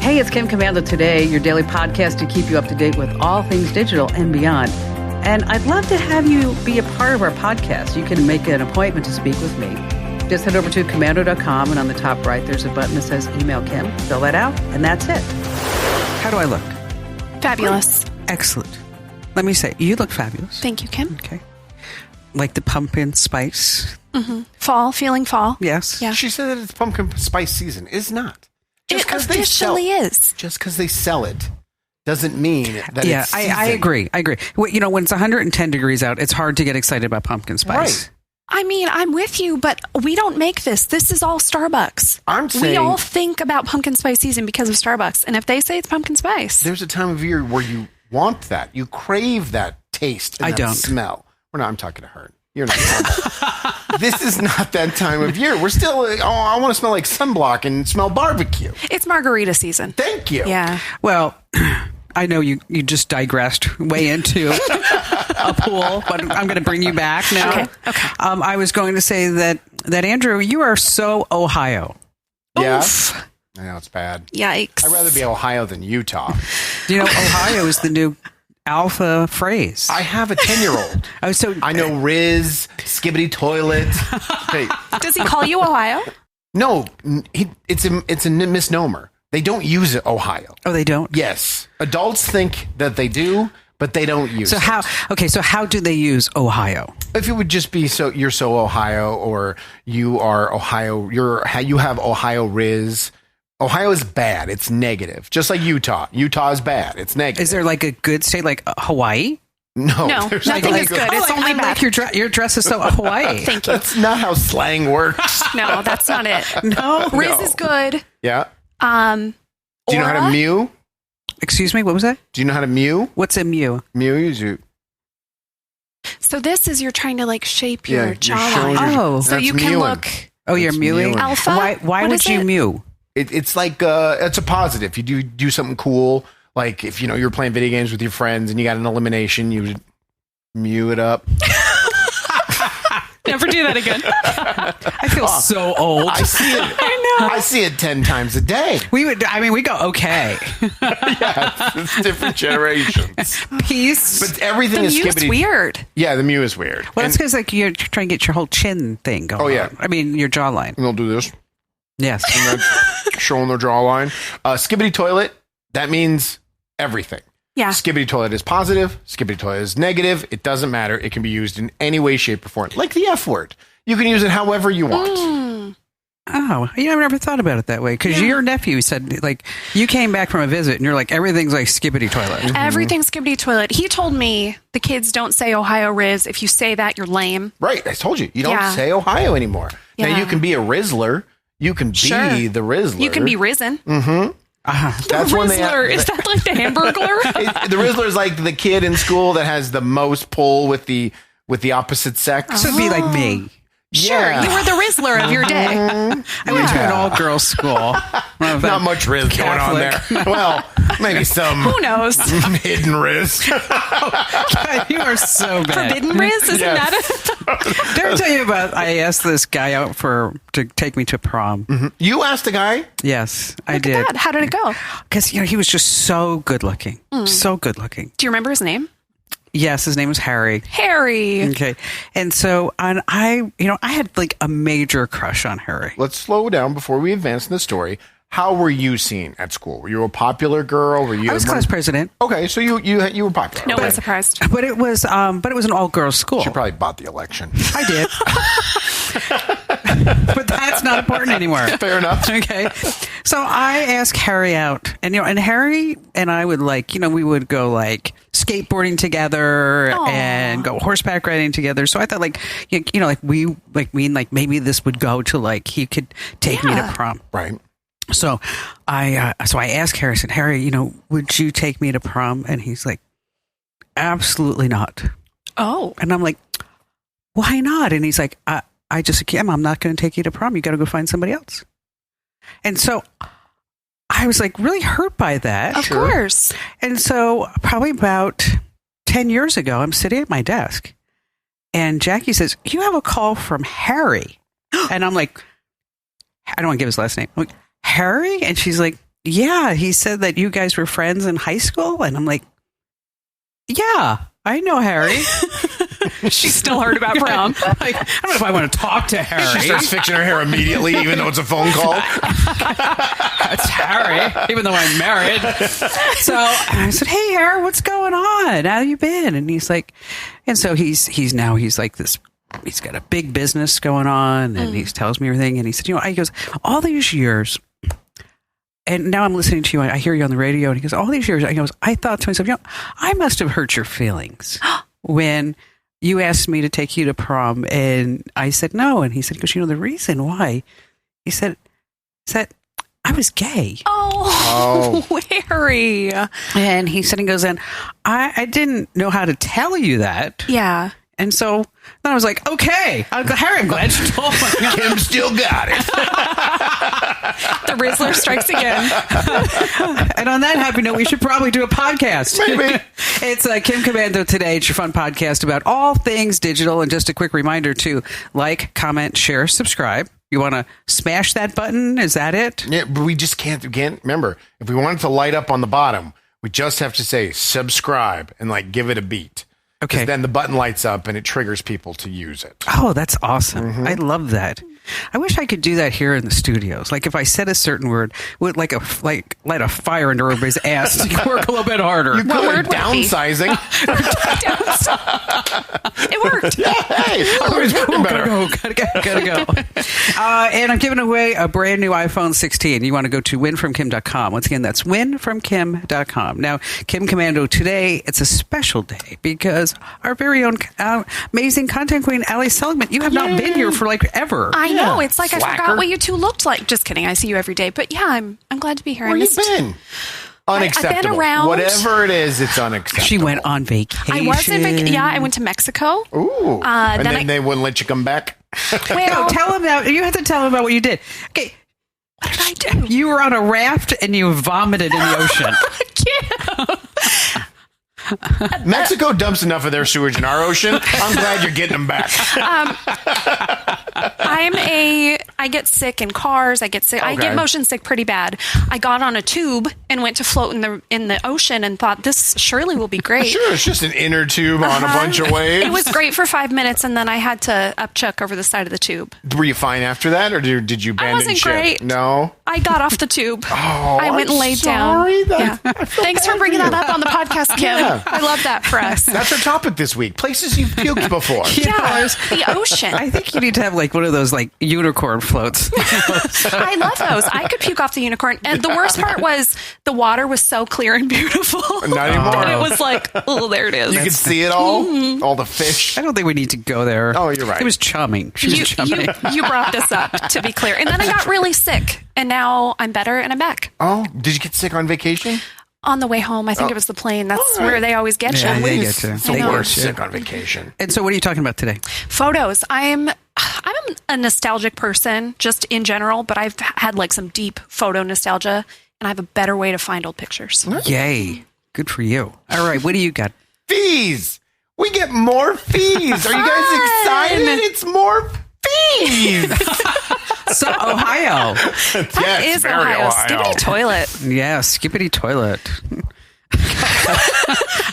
Hey, it's Kim Commando Today, your daily podcast to keep you up to date with all things digital and beyond. And I'd love to have you be a part of our podcast. You can make an appointment to speak with me. Just head over to commando.com, and on the top right, there's a button that says Email Kim. Fill that out, and that's it. How do I look? Fabulous. Excellent. Let me say, you look fabulous. Thank you, Kim. Okay. Like the pumpkin spice. Mm-hmm. Fall, feeling fall. Yes. Yeah. She said that it's pumpkin spice season. It's not. It officially is. Just because they sell it doesn't mean that it's season. I agree. Well, you know, when it's 110 degrees out, it's hard to get excited about pumpkin spice. Right. I mean, I'm with you, but we don't make this. This is all Starbucks. I'm saying we all think about pumpkin spice season because of Starbucks. And if they say it's pumpkin spice. There's a time of year where you want that. You crave that taste and I that don't. smell. I'm talking to her. You're not. This is not that time of year. We're still, I want to smell like sunblock and smell barbecue. It's margarita season. Thank you. Yeah. Well, I know you just digressed way into a pool, but I'm going to bring you back now. Okay. I was going to say that Andrew, you are so Ohio. Yeah. Oof. I know, it's bad. Yikes. I'd rather be Ohio than Utah. You know, Ohio is the new alpha phrase. I have a 10-year-old. I know Riz, Skibbity Toilet. Hey, Does he call you Ohio? no, it's a misnomer. They don't use it, Ohio. Oh, they don't? Yes. Adults think that they do, but they don't use it. So how do they use Ohio? If it would just be you're so Ohio, or you are Ohio, you have Ohio Riz. Ohio is bad. It's negative. Just like Utah. Utah is bad. It's negative. Is there like a good state like Hawaii? No, there's nothing like is good. It's only bad. Like your dress is so Hawaii. Thank you. That's not how slang works. No, that's not it. No. Riz is good. Yeah. Do you know how to mew? Excuse me, what was that? Do you know how to mew? What's a mew? Mew is you. So this is you're trying to like shape Yeah, your you're jawline. showing Oh. So that's you can mewing. look Oh, you're That's mewing? mewing. alpha. Why What would is you it? Oh, mew? It's like it's a positive. You do something cool, like if you're playing video games with your friends and you got an elimination, you would mew it up. Never do that again. I feel so old. I see it. I see it 10 times a day. We go, okay. Yeah, it's different generations. Peace. But everything The is mew's skibbity. weird. Yeah, the mew is weird. Well, And that's because like you're trying to get your whole chin thing going. Oh, yeah. on. I mean, your jawline. they'll do this. Yes. And then showing their jawline. Skibbity toilet, that means everything. Yeah. Skibbity toilet is positive. Skibbity toilet is negative. It doesn't matter. It can be used in any way, shape, or form. Like the F word. You can use it however you want. Oh, I've never thought about it that way. Because your nephew said, like, you came back from a visit and you're like, everything's like skibbity toilet. Everything's skibbity toilet. He told me the kids don't say Ohio Riz. If you say that, you're lame. Right. I told you. You don't Yeah. say Ohio anymore. Now, Yeah. you can be a Rizzler. You can Sure. be the Rizzler. You can be risen. That's when they Rizzler. Is that like the Hamburglar? The Rizzler is like the kid in school that has the most pull with the opposite sex. So it'd be like me. Sure. Yeah. You were the Rizzler of your day. I went to an all-girls school. Not much Riz going on there. Well, maybe some Who knows? hidden Riz. You are so bad. Forbidden Riz? Isn't Yes. that it? Did I tell you about, I asked this guy out to take me to prom. You asked a guy? Yes, I Look did. at that. How did it go? Because, he was just so good looking. So good looking. Do you remember his name? Yes, his name was Harry. Harry. Okay. And so I had like a major crush on Harry. Let's slow down before we advance in the story. How were you seen at school? Were you a popular girl? Were you? I was class president. Okay, so you were popular. Nobody's Okay. surprised. But it was an all-girls school. She probably bought the election. I did. But that's not important anymore. Fair enough. Okay. So I asked Harry out, and and Harry and I would we would go like skateboarding together Aww. and go horseback riding together. So I thought maybe this would go to he could take me to prom. Right. So I asked Harry, I said, Harry, would you take me to prom? And he's like, absolutely not. Oh. And I'm like, why not? And he's like, Kim, I'm not going to take you to prom. You got to go find somebody else. And so I was like really hurt by that. Of course. And so probably about 10 years ago, I'm sitting at my desk and Jackie says, you have a call from Harry. And I'm like, I don't want to give his last name. I'm like, Harry? And she's like, yeah, he said that you guys were friends in high school. And I'm like, yeah, I know Harry. She still heard about prom. Like, I don't know if I want to talk to Harry. She starts fixing her hair immediately, even though it's a phone call. That's Harry, even though I'm married. So I said, hey, Harry, what's going on? How you been? And he's like, and so he's like this. He's got a big business going on, and he tells me everything. And he said, he goes, all these years, and now I'm listening to you. I hear you on the radio. And he goes, all these years, I thought to myself, I must have hurt your feelings when you asked me to take you to prom. And I said, no. And he said, because the reason why, he said I was gay. Oh, Harry. And he said, I didn't know how to tell you that. Yeah. And so then I was like, okay, Harry, I'm glad you told me. Kim still got it. The Rizzler strikes again. And on that happy note, we should probably do a podcast. Maybe. It's Kim Commando Today. It's your fun podcast about all things digital. And just a quick reminder to like, comment, share, subscribe. You want to smash that button? Is that it? Yeah, but we just can't remember. If we want it to light up on the bottom, we just have to say subscribe and give it a beat. Okay. Then the button lights up and it triggers people to use it. Oh, that's awesome. I love that. I wish I could do that here in the studios. Like if I said a certain word, would light a fire under everybody's ass to work a little bit harder. You could downsizing. It worked. Yeah, hey, always working better. Gotta go. And I'm giving away a brand new iPhone 16. You want to go to winfromkim.com. Once again, that's winfromkim.com. Now, Kim Commando Today, it's a special day because our very own amazing content queen, Allie Seligman, you have not been here for ever. I know. It's like Slacker. I forgot what you two looked like. Just kidding. I see you every day. But yeah, I'm glad to be here. Where you been? Unacceptable. I've been around. Whatever it is, it's unacceptable. She went on vacation. I was in vacation. Yeah, I went to Mexico. Ooh. And then they wouldn't let you come back? Well, tell him that. You have to tell him about what you did. Okay. What did I do? You were on a raft and you vomited in the ocean. Mexico dumps enough of their sewage in our ocean. I'm glad you're getting them back. I get sick in cars. I get motion sick pretty bad. I got on a tube and went to float in the ocean and thought this surely will be great. Sure, it's just an inner tube on a bunch of waves. It was great for 5 minutes, and then I had to upchuck over the side of the tube. Were you fine after that, or did you abandon I wasn't ship? great. No. I got off the tube. I went and laid down. Yeah. Thanks for bringing that up on the podcast, Kim. Yeah. I love that for us. That's our topic this week. Places you've puked before. Yeah, the ocean. I think you need to have one of those unicorn floats. I love those. I could puke off the unicorn. And the worst part was the water was so clear and beautiful. Not anymore. And it was like, oh, there it is. You could see it all? All the fish? I don't think we need to go there. Oh, you're right. It was chumming. She was chumming. You brought this up, to be clear. And then I got really sick. And now I'm better and I'm back. Oh, did you get sick on vacation? On the way home, I think it was the plane. That's where they always get you. Yeah, they get you. It's the worst. Sick on vacation. And so what are you talking about today? Photos. I'm a nostalgic person just in general, but I've had some deep photo nostalgia, and I have a better way to find old pictures. Yay. Good for you. All right. What do you got? Fees. We get more fees. Are you guys excited? It's more fees. So Ohio. That is Ohio. Skippity toilet. Yeah, skippity toilet.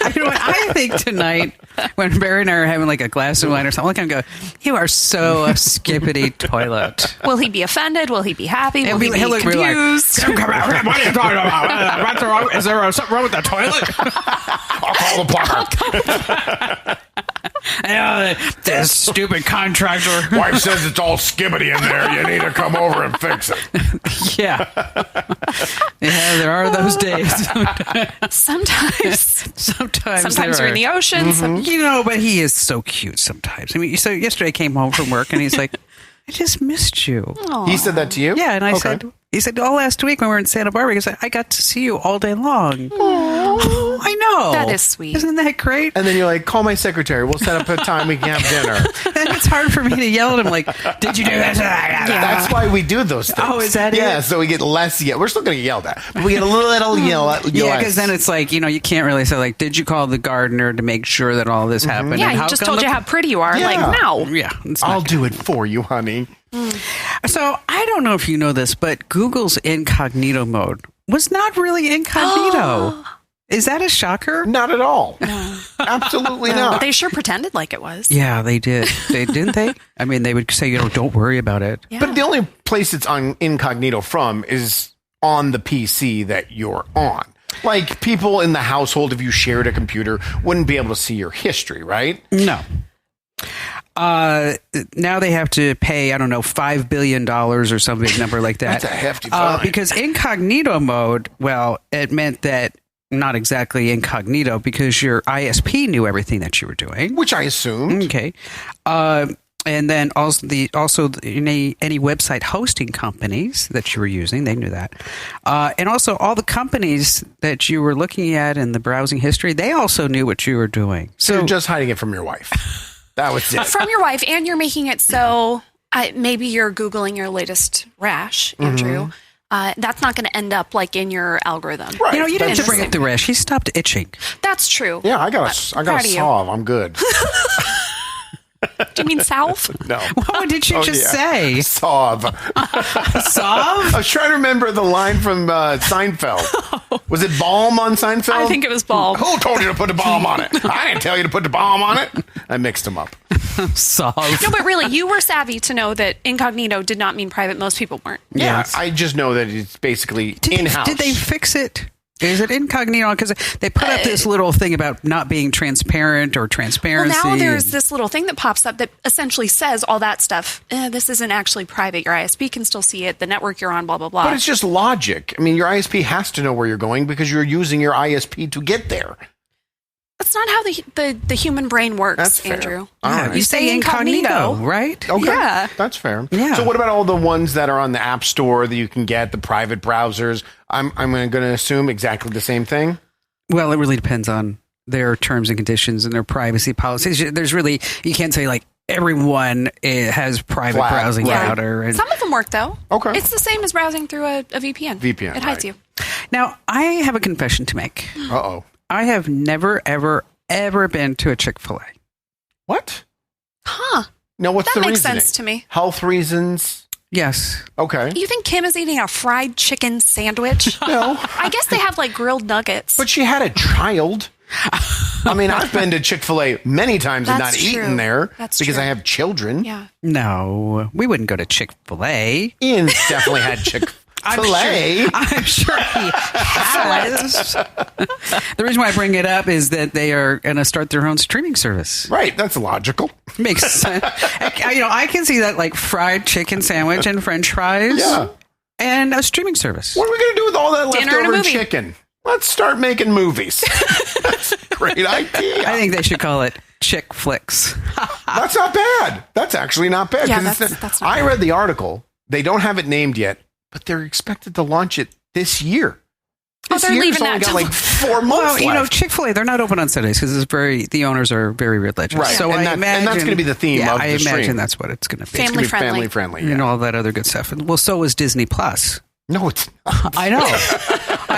I think tonight when Barry and I are having a glass of wine or something, I'm going to go, you are so a skippity toilet. Will he be offended? Will he be happy? Will he be look confused? What are you talking about? Is there something wrong with the toilet? I'll call the plumber. This stupid contractor. Wife says it's all skibbity in there. You need to come over and fix it. Yeah. Yeah, there are those days. Sometimes you're in the ocean. But he is so cute sometimes. I mean, so yesterday I came home from work and he's like, I just missed you. Aww. He said that to you? Yeah, and he said, last week when we were in Santa Barbara, he said, I got to see you all day long. Oh, I know. That is sweet. Isn't that great? And then you're like, call my secretary. We'll set up a time we can have dinner. And it's hard for me to yell at him did you do this? Yeah. That's why we do those things. Oh, is that it? Yeah, so we get less yell. We're still going to get yelled at. But we get a little yell at. Yeah, because then it's you can't really say, did you call the gardener to make sure that all this happened? Yeah, he just told you how pretty you are. Yeah. No. Yeah. I'll do it for you, honey. So I don't know if you know this, but Google's incognito mode was not really incognito. Is that a shocker? Not at all. Absolutely not. But they sure pretended like it was. Yeah, they did. Didn't they? I mean, they would say, don't worry about it. Yeah. But the only place it's on incognito from is on the PC that you're on. Like, people in the household, if you shared a computer, wouldn't be able to see your history, right? No. Now they have to pay, I don't know, $5 billion or some big number like that. That's a hefty fine. Because incognito mode, well, it meant that not exactly incognito because your ISP knew everything that you were doing. Which I assumed. Okay. And then also any website hosting companies that you were using, they knew that. And also all the companies that you were looking at in the browsing history, they also knew what you were doing. So you're just hiding it from your wife. That was it. From your wife, and you're making it so maybe you're Googling your latest rash, Andrew. That's not going to end up like in your algorithm. Right. You didn't have to bring up the rash. He stopped itching. That's true. Yeah, I got a solve. I'm good. Do you mean salve? No. What did you just say? Solve. Solve? I was trying to remember the line from Seinfeld. Was it balm on Seinfeld? I think it was balm. Who told you to put the balm on it? I didn't tell you to put the balm on it. I mixed them up. Solve. No, but really, you were savvy to know that incognito did not mean private. Most people weren't. Yeah, Yes. I just know that it's basically in-house. Did they fix it? Is it incognito? Because they put up this little thing about not being transparent or transparency. Well, now there's this little thing that pops up that essentially says all that stuff. This isn't actually private. Your ISP can still see it. The network you're on, blah, blah, blah. But it's just logic. I mean, your ISP has to know where you're going because you're using your ISP to get there. That's not how the human brain works, That's fair. Andrew. All Yeah, right. you say incognito, right? Okay. Yeah. That's fair. Yeah. So what about all the ones that are on the App Store that you can get, the private browsers? I'm going to assume exactly the same thing. Well, it really depends on their terms and conditions and their privacy policies. There's really, you can't say like everyone has private Flag. browsing Right. router. And Some of them work, though. Okay. It's the same as browsing through a VPN. VPN, It hides right. you. now, I have a confession to make. Uh-oh. I have never, ever been to a Chick-fil-A. What? Huh. No, what's That the makes reasoning? sense to me. Health reasons? Yes. Okay. You think Kim is eating a fried chicken sandwich? No. I guess they have like grilled nuggets. But she had a child. I mean, I've been to Chick-fil-A many times and not That's eaten true. there That's because true. I have children. Yeah. No, we wouldn't go to Chick-fil-A. Ian definitely had Chick-fil-A. I'm sure he has. The reason why I bring it up is that they are going to start their own streaming service. Right, that's logical. Makes sense. I can see that, like fried chicken sandwich and French fries, Yeah. and a streaming service. What are we going to do with all that Dinner and a leftover movie. chicken? Let's start making movies. That's a great idea. I think they should call it Chick Flicks. That's not bad. That's actually not bad. Yeah, 'cause that's not I bad. read the article. They don't have it named yet, but they're expected to launch it this year. This they're year's leaving only that got to- like 4 months Well, left. Chick-fil-A, they're not open on Sundays because the owners are very religious. Right. So And I that- and imagine that's gonna be the theme yeah, of I the imagine stream. that's what it's going to be. Family It's gonna be friendly. friendly. And all that other good stuff. And, well, so is Disney Plus. No, it's not. I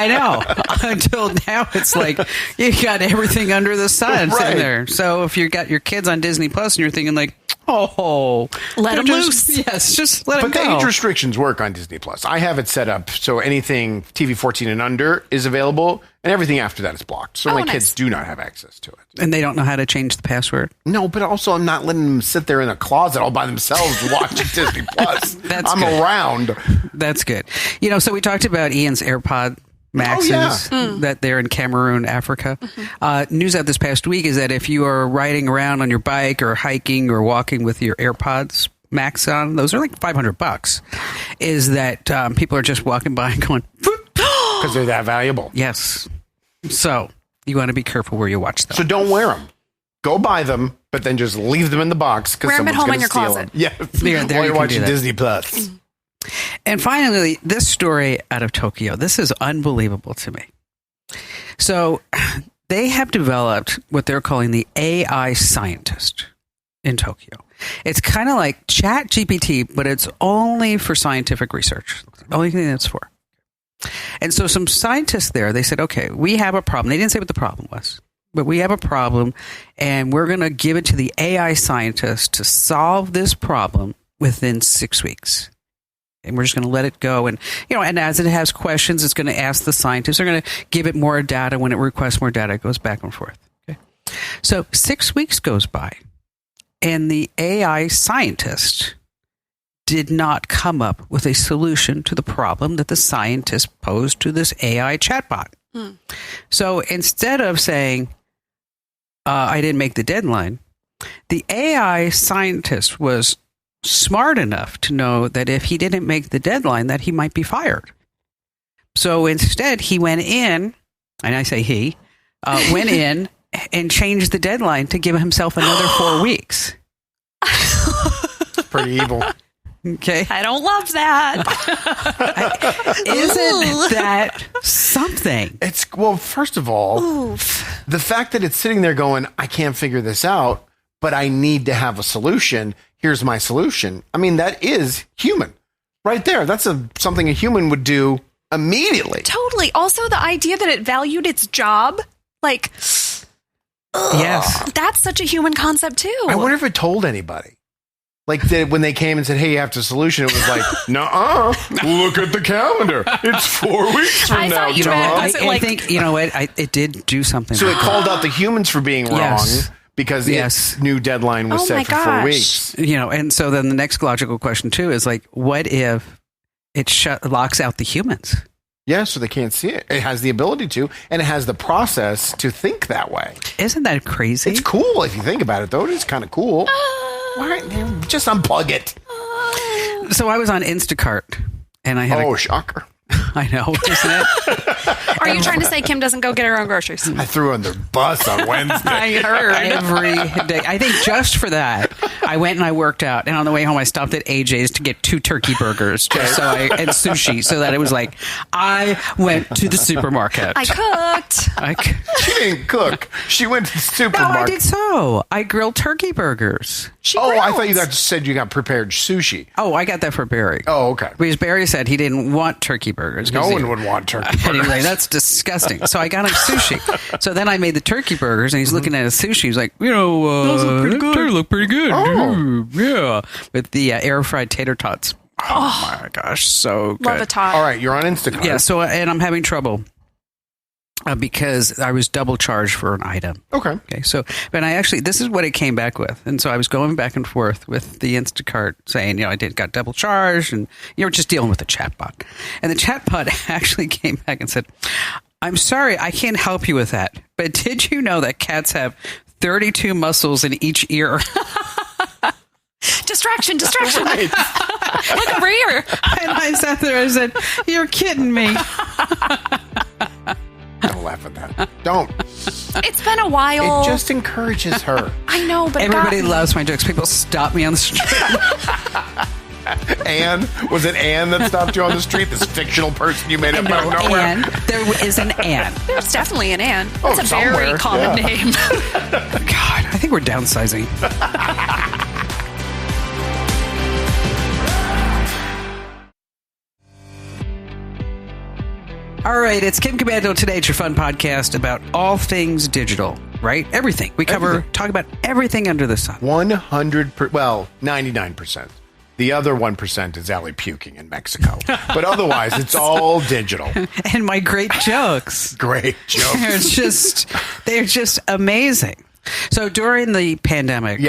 know. Until now, it's like you got everything under the sun Right. sitting there. So if you got your kids on Disney Plus and you're thinking like, oh, Let they're 'em just- loose. Yes, just let them But the go. age restrictions work on Disney Plus. I have it set up so anything TV 14 and under is available, and everything after that is blocked. So my nice. kids do not have access to it. And they don't know how to change the password. No, but also I'm not letting them sit there in a closet all by themselves watching Disney Plus. That's I'm good. around. That's good. So we talked about Ian's AirPod Maxes that they're in Cameroon, Africa. News out this past week is that if you are riding around on your bike or hiking or walking with your AirPods Max on, those are like $500. Is that people are just walking by and going, Because they're that valuable. yes. So you want to be careful where you watch them. So don't wear them. Go buy them, but then just leave them in the box because Wear 'em at someone's home going in to your steal closet. them. Yes. Yeah, there While you you're can watching do that. Disney Plus. And finally, this story out of Tokyo. This is unbelievable to me. So they have developed what they're calling the AI scientist in Tokyo. It's kind of like ChatGPT, but it's only for scientific research. The only thing that's for. And so some scientists there, they said, okay, we have a problem. They didn't say what the problem was, but we have a problem, and we're going to give it to the AI scientist to solve this problem within 6 weeks. And we're just going to let it go. And, and as it has questions, it's going to ask the scientists. They're going to give it more data. When it requests more data, it goes back and forth. Okay. So 6 weeks goes by, and the AI scientist did not come up with a solution to the problem that the scientist posed to this AI chatbot. So instead of saying, I didn't make the deadline, the AI scientist was smart enough to know that if he didn't make the deadline, that he might be fired. So instead, he went in, and I say he, went in and changed the deadline to give himself another 4 weeks. Pretty evil. Okay. I don't love that. Isn't that something? Well, first of all, the fact that it's sitting there going, I can't figure this out, but I need to have a solution. Here's my solution. I mean, that is human right there. That's something a human would do immediately. Totally. Also, the idea that it valued its job, like, yes, that's such a human concept too. I wonder if it told anybody. Like when they came and said, hey, you have to solution, it was like, nuh-uh, look at the calendar. It's 4 weeks from now, Tom. I think, you know what, it did do something. So it called out the humans for being wrong because its new deadline was set for 4 weeks. And so then the next logical question, too, is like, what if it locks out the humans? Yeah, so they can't see it. It has the ability to, and it has the process to think that way. Isn't that crazy? It's cool if you think about it, though. It is kind of cool. Why? Just unplug it. So I was on Instacart, and I had shocker. I know, isn't it? Are you trying to say Kim doesn't go get her own groceries? I threw her on the bus on Wednesday. I heard every day. I think just for that, I went and I worked out. And on the way home, I stopped at AJ's to get 2 turkey burgers and sushi. So that it was like, I went to the supermarket. I cooked. She didn't cook. She went to the supermarket. No, I did so. I grilled turkey burgers. I thought you said you got prepared sushi. Oh, I got that for Barry. Oh, okay. Because Barry said he didn't want turkey burgers. No one would want turkey burgers. Anyway, that's disgusting. So I got him sushi. So then I made the turkey burgers, and he's looking at his sushi. He's like, those look pretty good. Oh. Yeah. With the air-fried tater tots. Oh, my gosh. So good. Love a tot. All right, you're on Instacart. Yeah, so, and I'm having trouble. Because I was double charged for an item. Okay. So, but this is what it came back with. And so I was going back and forth with the Instacart saying, I got double charged, and we're just dealing with the chatbot. And the chatbot actually came back and said, I'm sorry, I can't help you with that. But did you know that cats have 32 muscles in each ear? Distraction. Right. Look over here. And I sat there and said, you're kidding me. Don't laugh at that. Don't. It's been a while. It just encourages her. I know, but everybody loves my jokes. People stop me on the street. Anne? Was it Anne that stopped you on the street? This fictional person you made up out of nowhere? Anne. There is an Anne. There's definitely an Anne. That's a very common name. God, I think we're downsizing. All right, it's Kim Commando Today. It's your fun podcast about all things digital, right? Everything. We talk about everything under the sun. 99%. The other 1% is Allie puking in Mexico. But otherwise, it's all digital. And my great jokes. Great jokes. They're just amazing. So during the pandemic,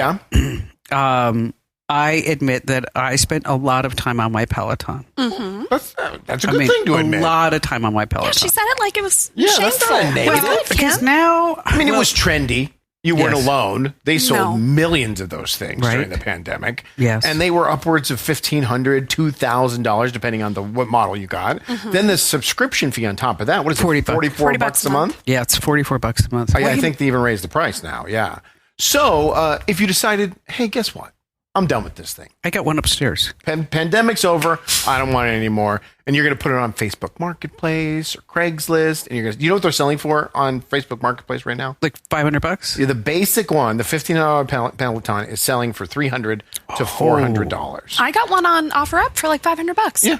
I admit that I spent a lot of time on my Peloton. Mm-hmm. That's a good thing to admit. A lot of time on my Peloton. Yeah, she said it like it was shameful. That's not negative. Well, because now... it was trendy. You weren't alone. They sold millions of those things during the pandemic. Yes. And they were upwards of $1,500, $2,000, depending on what model you got. Mm-hmm. Then the subscription fee on top of that. What is it? $44 a month? Yeah, it's $44 a month. I think they even raised the price now. Yeah. So if you decided, hey, guess what? I'm done with this thing. I got one upstairs. Pandemic's over. I don't want it anymore. And you're going to put it on Facebook Marketplace or Craigslist. And you know what they're selling for on Facebook Marketplace right now? Like $500? Yeah, the basic one, the $15 Peloton, is selling for $300 to $400. I got one on OfferUp for like $500. Yeah.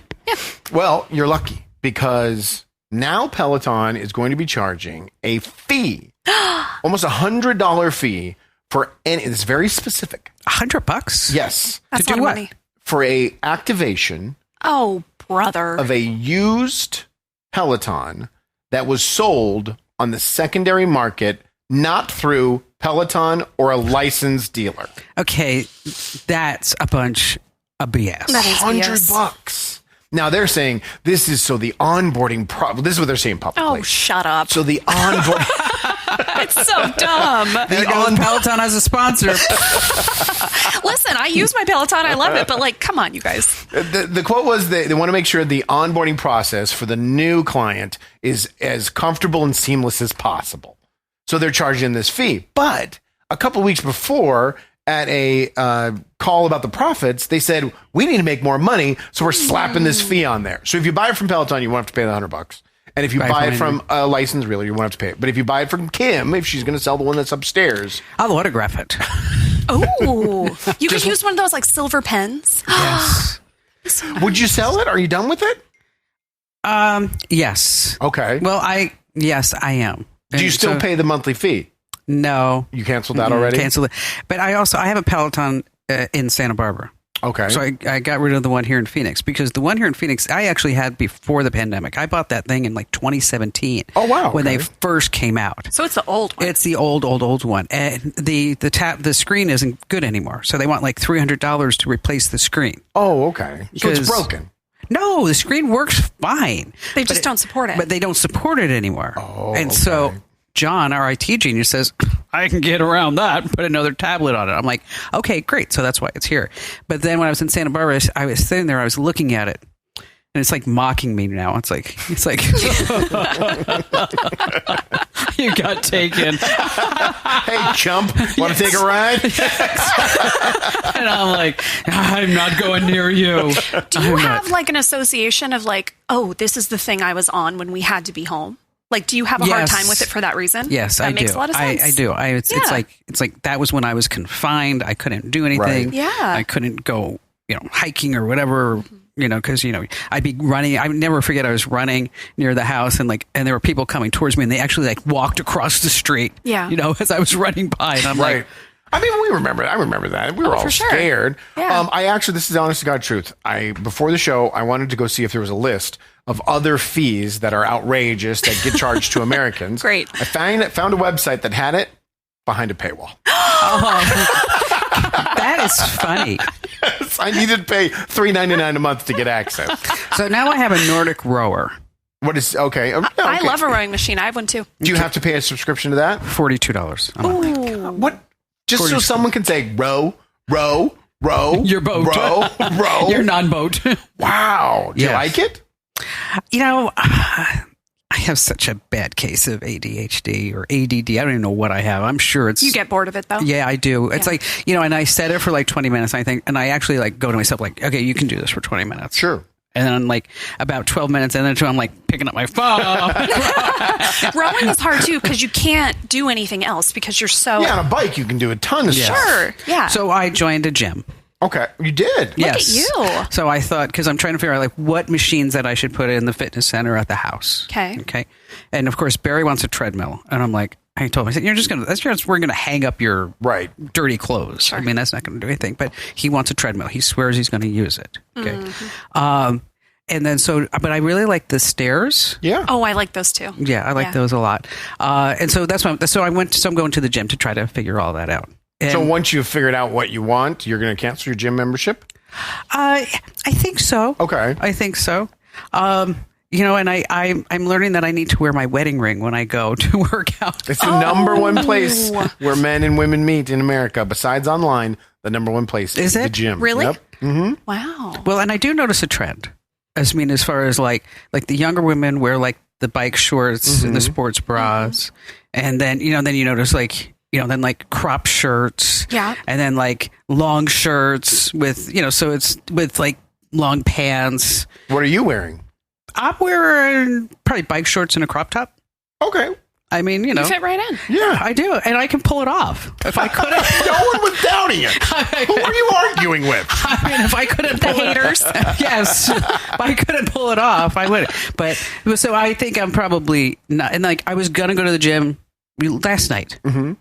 Well, you're lucky because now Peloton is going to be charging a fee, almost $100 fee for any. It's very specific. $100? Yes. That's to a lot do of what? money. For a activation Oh, brother. of a used Peloton that was sold on the secondary market, not through Peloton or a licensed dealer. Okay, that's a bunch of BS. That is BS. $100. Now they're saying this is so the onboarding this is what they're saying publicly. Oh, shut up. So the onboarding It's so dumb. There goes Peloton as a sponsor. Listen, I use my Peloton. I love it. But like, come on, you guys. The quote was they want to make sure the onboarding process for the new client is as comfortable and seamless as possible. So they're charging this fee. But a couple of weeks before, at a call about the profits, they said, we need to make more money, so we're slapping this fee on there. So if you buy it from Peloton, you won't have to pay the $100. And if you buy it from a licensed realtor, you won't have to pay it. But if you buy it from Kim, if she's going to sell the one that's upstairs, I'll autograph it. Oh, you could use one of those like silver pens. Yes. Would you sell it? Are you done with it? Yes. Okay. Well, I am. Do you still pay the monthly fee? No. You canceled that already? Canceled it. But I have a Peloton in Santa Barbara. Okay. So I got rid of the one here in Phoenix because the one here in Phoenix I actually had before the pandemic. I bought that thing in like 2017. Oh, wow. When okay. they first came out. So it's the old one. It's the old one. And the screen isn't good anymore. So they want like $300 to replace the screen. Oh, okay. So it's broken. No, the screen works fine. They just don't support it. But they don't support it anymore. Oh, and so John, our IT genius, says, I can get around that, put another tablet on it. I'm like, okay, great. So that's why it's here. But then when I was in Santa Barbara, I was sitting there, I was looking at it, and it's like mocking me now. It's like you got taken. Hey, chump, want to take a ride? And I'm like, I'm not going near you. Do you have like an association of like, oh, this is the thing I was on when we had to be home? Like, do you have a hard time with it for that reason? Yes, that I do. Makes a lot of sense. I do. It's like that was when I was confined. I couldn't do anything. Right. Yeah. I couldn't go, hiking or whatever. Because I'd be running. I would never forget. I was running near the house, and there were people coming towards me, and they actually like walked across the street. Yeah. As I was running by, and I'm right. I mean, we remember. I remember that. We were all scared. Yeah. This is honest to God truth. Before the show, I wanted to go see if there was a list of other fees that are outrageous that get charged to Americans. Great. I found a website that had it behind a paywall. That is funny. Yes, I needed to pay $3.99 a month to get access. So now I have a Nordic rower. What is okay? I love a rowing machine. I have one too. Do you have to pay a subscription to that? $42 a month. Ooh. What? Just so someone can say row. Your boat. row. Your non-boat. Wow. Do you like it? I have such a bad case of ADHD or ADD. I don't even know what I have. I'm sure it's... You get bored of it, though? Yeah, I do. It's like, and I set it for like 20 minutes, I think, and I actually like go to myself like, okay, you can do this for 20 minutes. Sure. And then like about 12 minutes and then I'm like picking up my phone. Rowing is hard too because you can't do anything else because you're so... Yeah, on a bike you can do a ton of stuff. Sure, yeah. So I joined a gym. Okay, you did. Look at you. So I thought, because I'm trying to figure out like what machines that I should put in the fitness center at the house. Okay. And of course Barry wants a treadmill, and I'm like, I told him, I said, we're gonna hang up your dirty clothes. Sure. I mean, that's not gonna do anything. But he wants a treadmill. He swears he's gonna use it. Okay. Mm-hmm. And then but I really like the stairs. Yeah. Oh, I like those too. Yeah, I like those a lot. And so that's why. So I'm going to the gym to try to figure all that out. And so once you've figured out what you want, you're going to cancel your gym membership? I think so. Okay. I think so. And I'm learning that I need to wear my wedding ring when I go to work out. It's the number one place where men and women meet in America. Besides online, the number one place is the gym. Really? Yep. Mm-hmm. Wow. Well, and I do notice a trend. As far as like the younger women wear like the bike shorts and the sports bras. And then, then you notice then like crop shirts. Yeah. And then like long shirts with, so it's with like long pants. What are you wearing? I'm wearing probably bike shorts and a crop top. Okay. You fit right in. Yeah. I do. And I can pull it off. If I couldn't. No one was doubting it. Who are you arguing with? I mean, if I couldn't pull haters. Yes. If I couldn't pull it off, I would. But so I think I'm probably not. And like I was going to go to the gym last night. Mm-hmm.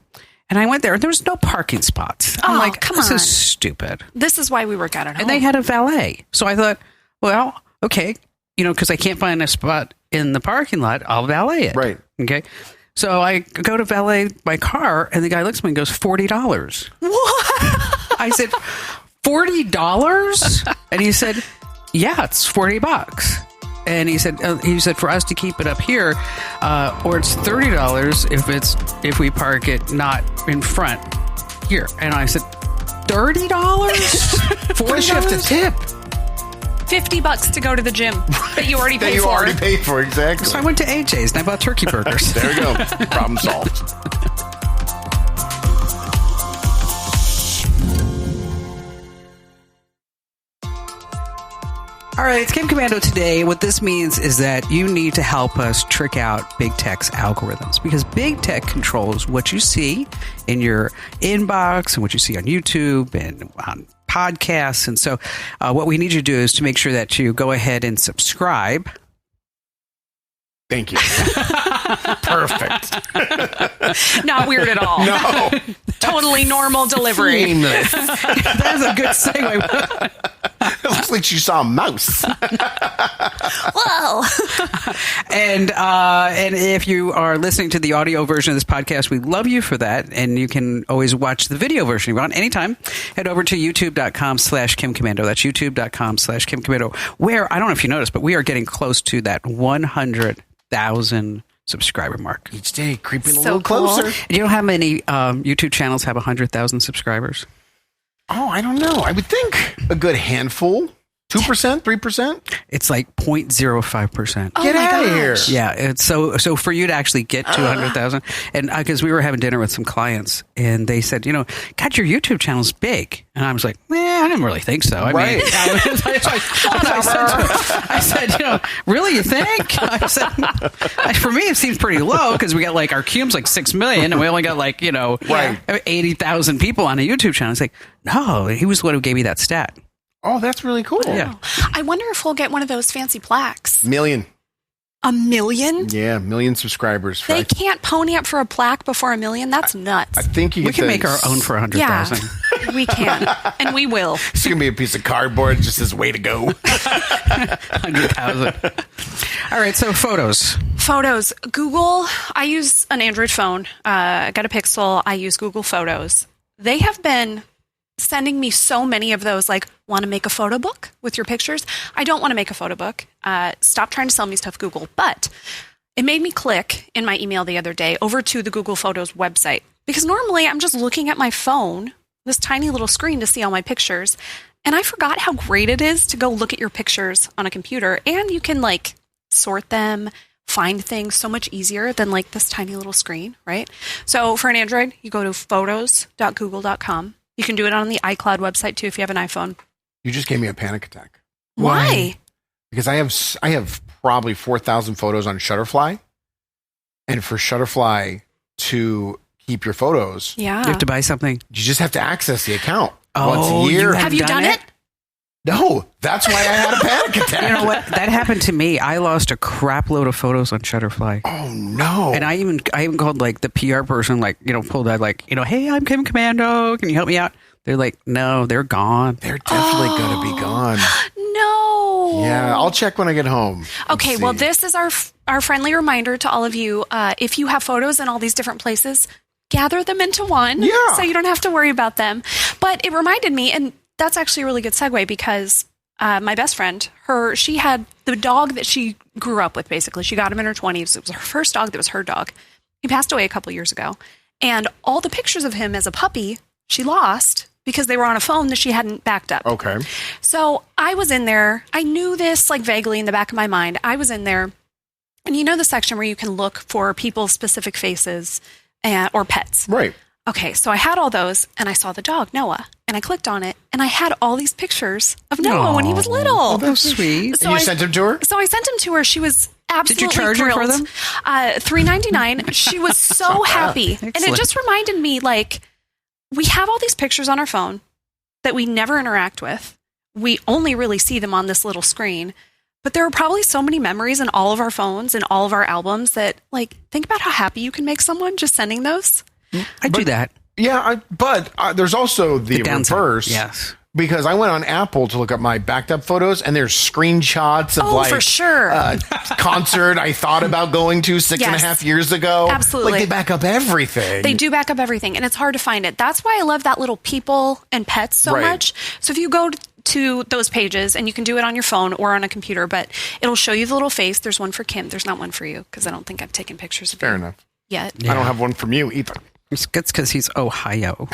And I went there and there was no parking spots. I'm like, come this on. is stupid. This is why we work out at home. And they had a valet. So I thought, well, okay, because I can't find a spot in the parking lot, I'll valet it. Right. Okay. So I go to valet my car, and the guy looks at me and goes, $40. What? I said, $40? And he said, yeah, it's $40. And he said, for us to keep it up here, or it's $30 if we park it not in front here. And I said, $30? $40? What does you have to tip? $50 to go to the gym that you already paid for. already paid for, exactly. So I went to AJ's and I bought turkey burgers. There we go. Problem solved. All right, it's Kim Commando today. What this means is that you need to help us trick out big tech's algorithms, because big tech controls what you see in your inbox and what you see on YouTube and on podcasts. And so what we need you to do is to make sure that you go ahead and subscribe. Thank you. Perfect. Not weird at all. No. Totally normal delivery. Seamless. That's a good segue. It looks like you saw a mouse. Whoa. And if you are listening to the audio version of this podcast, we love you for that. And you can always watch the video version if you want anytime. Head over to youtube.com/Kim Commando. That's youtube.com/Kim Commando, where, I don't know if you noticed, but we are getting close to that 100,000 subscriber mark. Each day, creeping a So little cool. closer. Do you know how many YouTube channels have 100,000 subscribers? Oh, I don't know. I would think a good handful. 2%, 3%? It's like 0.05%. Oh Get my out of here. gosh. Yeah, it's so for you to actually get to 100,000, and because we were having dinner with some clients, and they said, God, your YouTube channel's big, and I was like, I didn't really think so. I Right. mean, I said, really, you think? I said, for me, it seems pretty low because we got like our cube's like 6 million, and we only got like Right. 80,000 people on a YouTube channel. It's like, no, he was the one who gave me that stat. Oh, that's really cool. Yeah. I wonder if we'll get one of those fancy plaques. Million. 1 million? Yeah, million subscribers. They can't pony up for a plaque before 1 million. That's nuts. I think you We get can make our own for 100,000. Yeah, we can. And we will. It's going to be a piece of cardboard. It just says, way to go. 100,000. All right, so photos. Photos. Google. I use an Android phone. I got a Pixel. I use Google Photos. They have been sending me so many of those, like, want to make a photo book with your pictures? I don't want to make a photo book. Stop trying to sell me stuff, Google. But it made me click in my email the other day over to the Google Photos website, because normally I'm just looking at my phone, this tiny little screen, to see all my pictures. And I forgot how great it is to go look at your pictures on a computer, and you can like sort them, find things so much easier than like this tiny little screen, right? So for an Android, you go to photos.google.com. You can do it on the iCloud website too if you have an iPhone. You just gave me a panic attack. Why? Because I have probably 4,000 photos on Shutterfly. And for Shutterfly to keep your photos, Yeah. You have to buy something. you just have to access the account Oh, once a year. you Have you done it? No, that's why I had a panic attack. You know what? That happened to me. I lost a crap load of photos on Shutterfly. Oh, no. And I even called like the PR person, like, pulled out like, hey, I'm Kim Commando. Can you help me out? They're like, no, they're gone. They're definitely going to be gone. No. Yeah, I'll check when I get home. and Okay, well, see. this is our friendly reminder to all of you. If you have photos in all these different places, gather them into one, Yeah. so you don't have to worry about them. But it reminded me, and that's actually a really good segue, because my best friend, she had the dog that she grew up with, basically. She got him in her 20s. It was her first dog that was her dog. He passed away a couple years ago. And all the pictures of him as a puppy, she lost because they were on a phone that she hadn't backed up. Okay. So I was in there. I knew this like vaguely in the back of my mind. I was in there. And you know the section where you can look for people's specific faces or pets. Right. Okay, so I had all those, and I saw the dog, Noah, and I clicked on it, and I had all these pictures of Noah when he was little. Oh, that's sweet. So And you I sent him to her? So I sent him to her. She was absolutely Did you charge her thrilled. for them? $3.99. She was so happy. And it Excellent. just reminded me, like, we have all these pictures on our phone that we never interact with. We only really see them on this little screen. But there are probably so many memories in all of our phones and all of our albums that, like, think about how happy you can make someone just sending those. I do that. Yeah, but there's also the downside, reverse. yes. because I went on Apple to look up my backed up photos, and there's screenshots of for sure. Concert I thought about going to 6.5 years ago. Absolutely. Like, they back up everything. They do back up everything, and it's hard to find it. That's why I love that little people and pets so much. So if you go to those pages, and you can do it on your phone or on a computer, but it'll show you the little face. There's one for Kim. There's not one for you, because I don't think I've taken pictures of you. Fair enough. Yet. I don't have one from you either. It's because he's Ohio.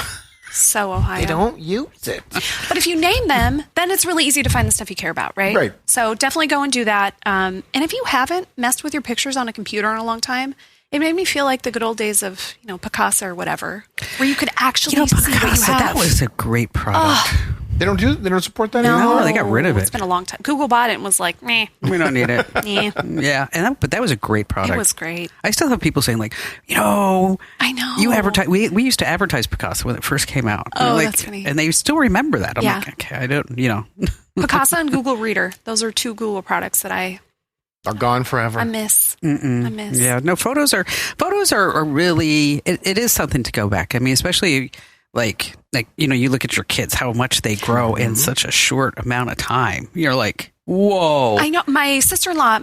So Ohio. They don't use it. But if you name them, then it's really easy to find the stuff you care about, right? Right. So definitely go and do that. And if you haven't messed with your pictures on a computer in a long time, it made me feel like the good old days of, Picasa or whatever, where you could actually see what you Picasa, have. that was a great product. They don't support that No, anymore? they got rid of it. It's been a long time. Google bought it and was like, meh. We don't need it. Yeah. Yeah, but that was a great product. It was great. I still have people saying like, I know. you advertise. We used to advertise Picasa when it first came out. Oh, that's funny. And they still remember that. I'm Yeah. like, okay, I don't, Picasa and Google Reader. Those are two Google products that I gone forever. miss. Mm-mm. I miss. Yeah, no, photos are really. It is something to go back. I mean, especially like you look at your kids, how much they grow in such a short amount of time. You're like, whoa. I know. My sister-in-law,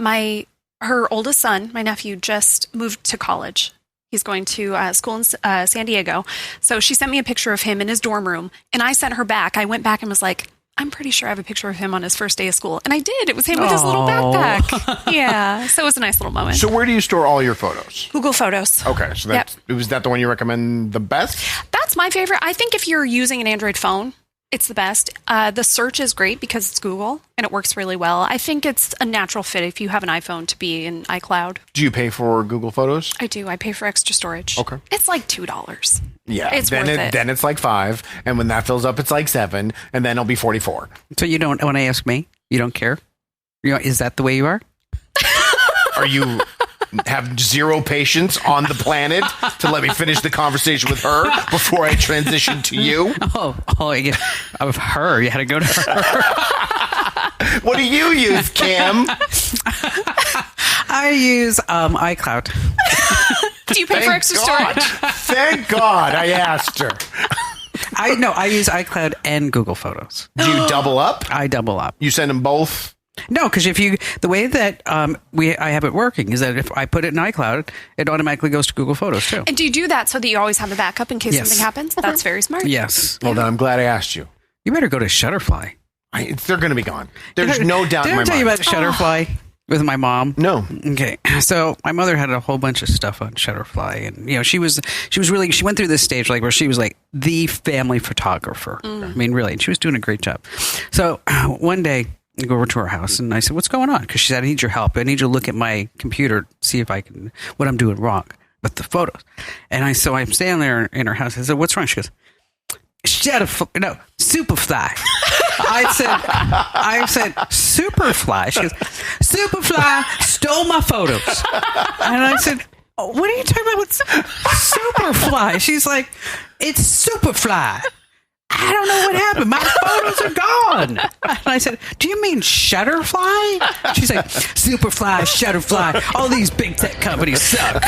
her oldest son, my nephew, just moved to college. He's going to school in San Diego. So she sent me a picture of him in his dorm room, and I sent her back. I went back and was like, I'm pretty sure I have a picture of him on his first day of school. And I did. It was him with his little backpack. Yeah. So it was a nice little moment. So where do you store all your photos? Google Photos. Okay. So was that the one you recommend the best? That's my favorite. I think if you're using an Android phone, it's the best. The search is great because it's Google and it works really well. I think it's a natural fit if you have an iPhone to be in iCloud. Do you pay for Google Photos? I do. I pay for extra storage. Okay. It's like $2. Yeah. It's worth it. Then it's like $5. And when that fills up, it's like $7. And then it'll be $44. So you don't want to ask me? You don't care? Is that the way you are? Are you have zero patience on the planet to let me finish the conversation with her before I transition to you? Yeah. Of her. You had to go to her. What do you use, Kim? I use iCloud. Do you pay for extra storage? Thank God I asked her. I use iCloud and Google Photos. Do you double up? I double up. You send them both? No, because the way that I have it working is that if I put it in iCloud, it automatically goes to Google Photos too. And do you do that so that you always have a backup in case Yes. something happens? That's very smart. Yes. Well, then I'm glad I asked you. You better go to Shutterfly. They're going to be gone. There's no doubt in my Did I tell you mind. about Shutterfly with my mom? No. Okay. So my mother had a whole bunch of stuff on Shutterfly, and she went through this stage like where she was like the family photographer. I mean, really, and she was doing a great job. So one day I go over to her house and I said, "What's going on?" Because she said, "I need your help. I need you to look at my computer, see if I can what I'm doing wrong with the photos." And I'm standing there in her house. I said, "What's wrong?" She goes, Superfly. I said, Superfly. She goes, Superfly stole my photos. And I said, what are you talking about with Superfly? She's like, it's Superfly. I don't know what happened. My photos are gone. And I said, do you mean Shutterfly? She's like, Superfly, Shutterfly, all these big tech companies suck.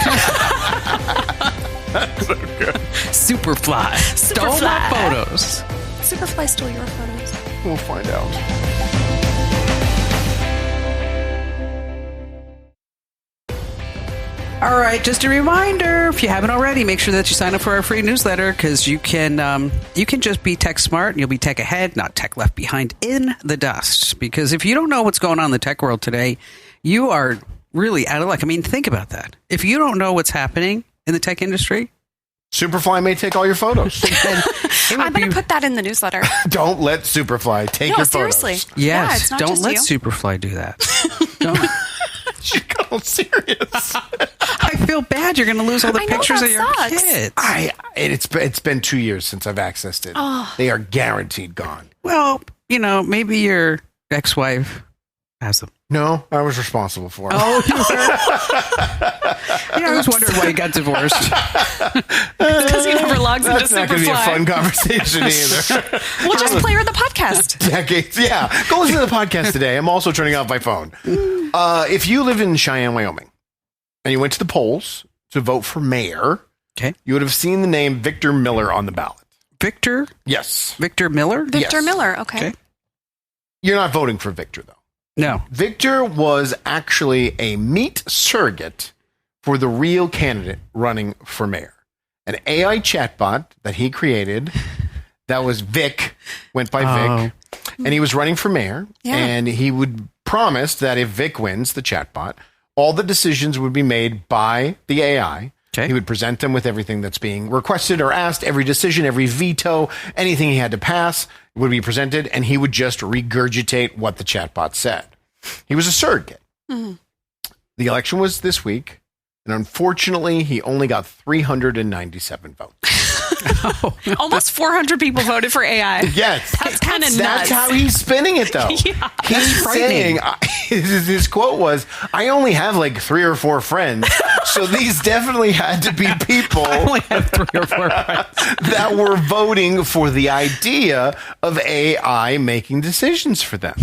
Superfly stole my photos. Superfly stole your photos. We'll find out. All right, just a reminder, if you haven't already, make sure that you sign up for our free newsletter because you can just be tech smart and you'll be tech ahead, not tech left behind in the dust. Because if you don't know what's going on in the tech world today, you are really out of luck. I mean, think about that. If you don't know what's happening in the tech industry, Superfly may take all your photos. I'm going to put that in the newsletter. Don't let Superfly take your seriously. photos. Yeah, yes, it's not don't just let you. Superfly do that. Don't. She got all serious. I feel bad. You're going to lose all the I know, pictures that of your sucks. kids. It's been 2 years since I've accessed it. Oh. They are guaranteed gone. Well, maybe your ex-wife has them. No, I was responsible for it. Oh, you were? I was wondering why you got divorced. Because he never logs into That's not going to be a fun Superfly. conversation either. We'll just play her the podcast. Decades. Yeah. Go listen to the podcast today. I'm also turning off my phone. If you live in Cheyenne, Wyoming, and you went to the polls to vote for mayor, Okay. you would have seen the name Victor Miller on the ballot. Victor Yes. Miller? Victor Yes. Miller. Okay. You're not voting for Victor, though. No. Victor was actually a meat surrogate for the real candidate running for mayor. An AI chatbot that he created that was Vic, went by Vic, and he was running for mayor. Yeah. And he would promise that if Vic wins, the chatbot, all the decisions would be made by the AI. Okay. He would present them with everything that's being requested or asked, every decision, every veto, anything he had to pass would be presented, and he would just regurgitate what the chatbot said. He was a surrogate. Mm-hmm. The election was this week, and unfortunately, he only got 397 votes. Almost 400 people voted for AI. Yes. That's kind of nuts. That's how he's spinning it, though. Yeah. He's saying, his quote was, I only have like 3 or 4 friends. So these definitely had to be people I only have 3 or 4 friends. that were voting for the idea of AI making decisions for them.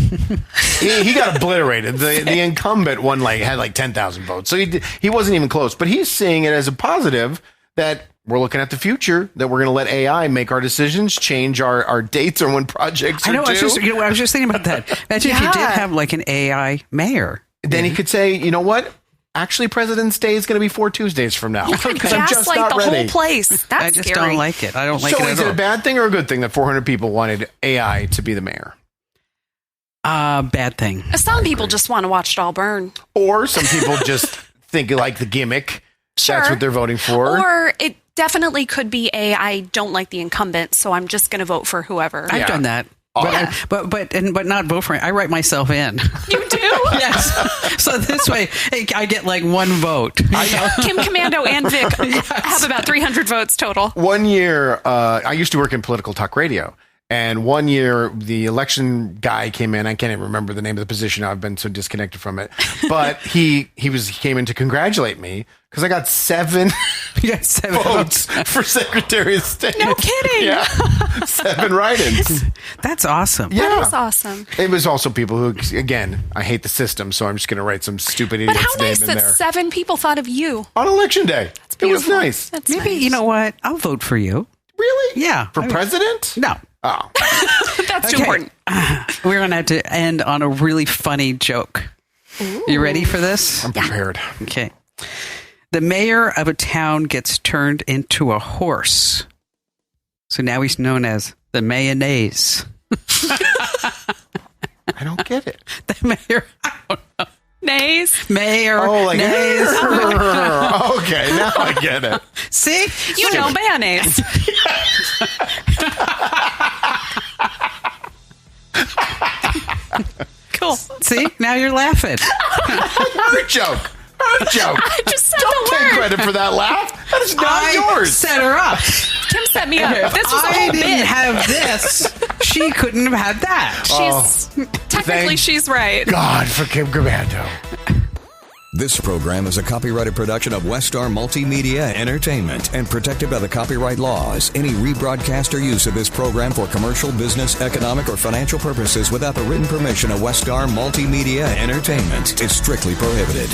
He got obliterated. The incumbent one had like 10,000 votes. So he wasn't even close. But he's seeing it as a positive that we're looking at the future, that we're going to let AI make our decisions, change our dates or when projects are due. I was just thinking about that. Imagine if you did have like an AI mayor. Then he could say, you know what? Actually, President's Day is going to be 4 Tuesdays from now. You could Because I'm just gaslight not the ready. whole place. That's I just scary. don't like it. I don't like So it is at it all. a bad thing or a good thing that 400 people wanted AI to be the mayor? Bad thing. Some people just want to watch it all burn. Or some people just think like the gimmick. Sure. That's what they're voting for. Or it definitely could be I don't like the incumbent, so I'm just going to vote for whoever. I've done that. But not vote for it. I write myself in. You do? Yes. So this way, I get like 1 vote. Kim Commando and Vic have about 300 votes total. One year, I used to work in political talk radio. And one year, the election guy came in. I can't even remember the name of the position. I've been so disconnected from it. But he came in to congratulate me because I got 7 You got 7 votes for Secretary of State. No kidding. Yeah, 7 write-ins. That's awesome. Yeah. That is awesome. It was also people who, again, I hate the system, so I'm just going to write some stupid But idiot's how name nice in that there. 7 people thought of you. On Election Day. It was Beautiful. nice. That's Maybe, nice. you know what? I'll vote for you. Really? Yeah. For president? No. Oh. That's too important. We're going to have to end on a really funny joke. Ooh. You ready for this? I'm prepared. Okay. The mayor of a town gets turned into a horse. So now he's known as the mayonnaise. I don't get it. The mayor. I don't know. Nays. Mayor. Oh, like, nays. okay, now I get it. See? You know mayonnaise. Cool. See? Now you're laughing. Her joke. Her joke. I just said Don't the take word. credit for that laugh. That is not I yours. set her up. Kim set me up. If This was a I whole didn't bit. have this, she couldn't have had that. Technically, thank she's right. God for Kim Commando. This program is a copyrighted production of Westar Multimedia Entertainment and protected by the copyright laws. Any rebroadcast or use of this program for commercial, business, economic, or financial purposes without the written permission of Westar Multimedia Entertainment is strictly prohibited.